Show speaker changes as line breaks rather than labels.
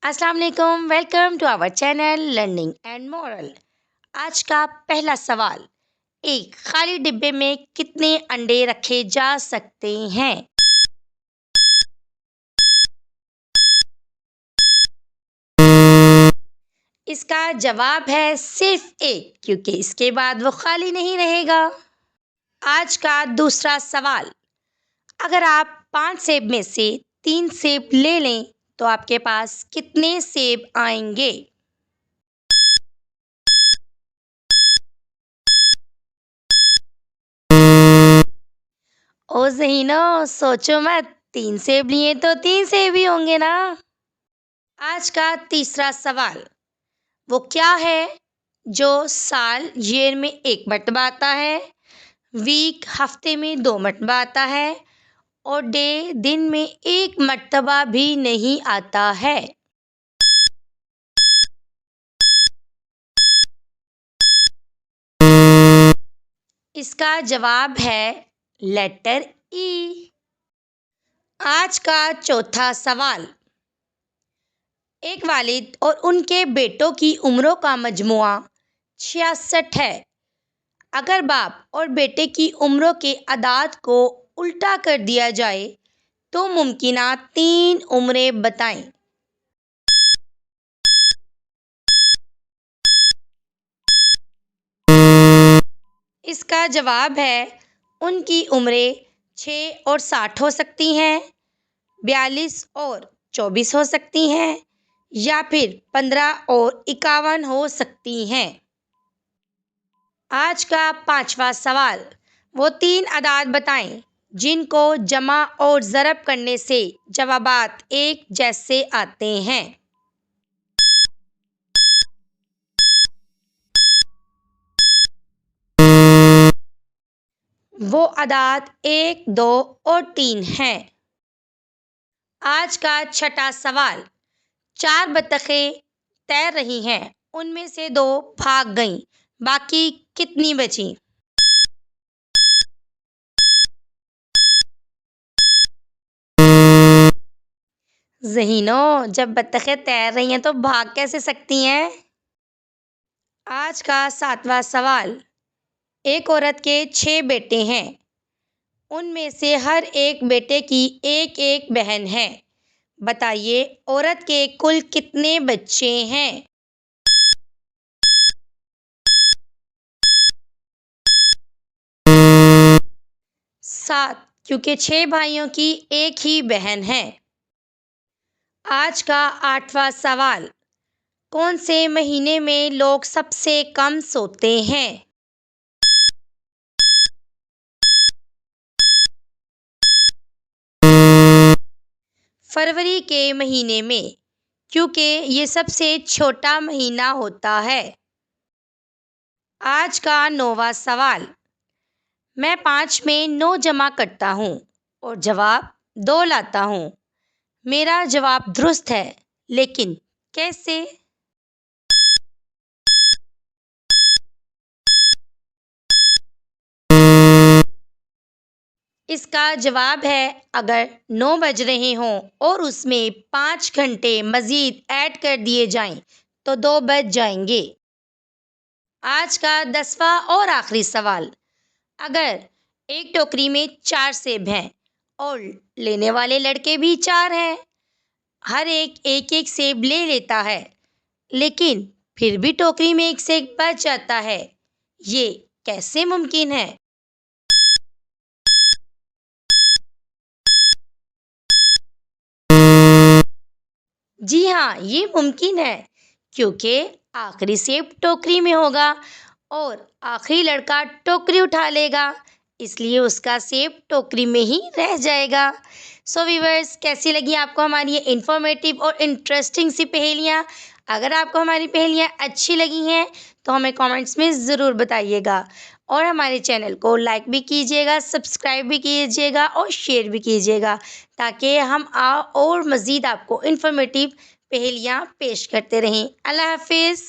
अस्सलाम वालेकुम, welcome to our channel learning and moral. आज का पहला सवाल, एक खाली डिब्बे में कितने अंडे रखे जा सकते हैं? इसका जवाब है सिर्फ एक, क्योंकि इसके बाद वो खाली नहीं रहेगा। आज का दूसरा सवाल, अगर आप 5 सेब में से 3 सेब ले लें तो आपके पास कितने सेब आएंगे? ओ ज़हीनो, सोचो मत, 3 सेब लिए तो 3 सेब ही होंगे ना। आज का तीसरा सवाल, वो क्या है जो साल ईयर में एक मरतबा आता है, वीक हफ्ते में 2 मरतबा आता है और डे दिन में 1 मरतबा भी नहीं आता है? इसका जवाब है लेटर ई। आज का चौथा सवाल, एक वालिद और उनके बेटों की उम्रों का मजमुआ 66 है। अगर बाप और बेटे की उम्रों के अदाद को उल्टा कर दिया जाए तो मुमकिना 3 उम्रें बताएं। इसका जवाब है उनकी उम्रें 6 और 60 हो सकती हैं, 42 और 24 हो सकती हैं या फिर 15 और 51 हो सकती हैं। आज का पांचवा सवाल, वो 3 अदाद बताएं जिनको जमा और ज़रब करने से जवाबात एक जैसे आते हैं। वो अदाद 1, 2 और 3 हैं। आज का छठा सवाल, 4 बतखें तैर रही हैं, उनमें से 2 भाग गईं, बाकी कितनी बची? ज़हीनो, जब बतखें तैर रही हैं तो भाग कैसे सकती हैं? आज का सातवां सवाल, एक औरत के 6 बेटे हैं, उनमें से हर एक बेटे की एक एक बहन है। बताइए औरत के कुल कितने बच्चे हैं? 7, क्योंकि 6 भाइयों की एक ही बहन है। आज का आठवां सवाल, कौन से महीने में लोग सबसे कम सोते हैं? फरवरी के महीने में, क्योंकि ये सबसे छोटा महीना होता है। आज का 9वां सवाल, मैं 5 में 9 जमा करता हूँ और जवाब 2 लाता हूँ। मेरा जवाब दुरुस्त है, लेकिन कैसे? इसका जवाब है, अगर 9 बज रहे हों और उसमें 5 घंटे मज़ीद ऐड कर दिए जाएं तो 2 बज जाएंगे। आज का 10वां और आखिरी सवाल, अगर एक टोकरी में 4 सेब हैं और लेने वाले लड़के भी 4 हैं, हर एक एक एक सेब ले लेता है, लेकिन फिर भी टोकरी में एक सेब बच जाता है, ये कैसे मुमकिन है? जी हाँ, ये मुमकिन है, क्योंकि आखिरी सेब टोकरी में होगा और आखिरी लड़का टोकरी उठा लेगा, इसलिए उसका सेब टोकरी में ही रह जाएगा। सो वीवर्स, कैसी लगी आपको हमारी ये इंफॉर्मेटिव और इंटरेस्टिंग सी पहेलियाँ? अगर आपको हमारी पहेलियाँ अच्छी लगी हैं तो हमें कमेंट्स में ज़रूर बताइएगा और हमारे चैनल को लाइक भी कीजिएगा, सब्सक्राइब भी कीजिएगा और शेयर भी कीजिएगा, ताकि हम और मज़ीद आपको इंफॉर्मेटिव पहेलियाँ पेश करते रहें। अल्लाह हाफिज़।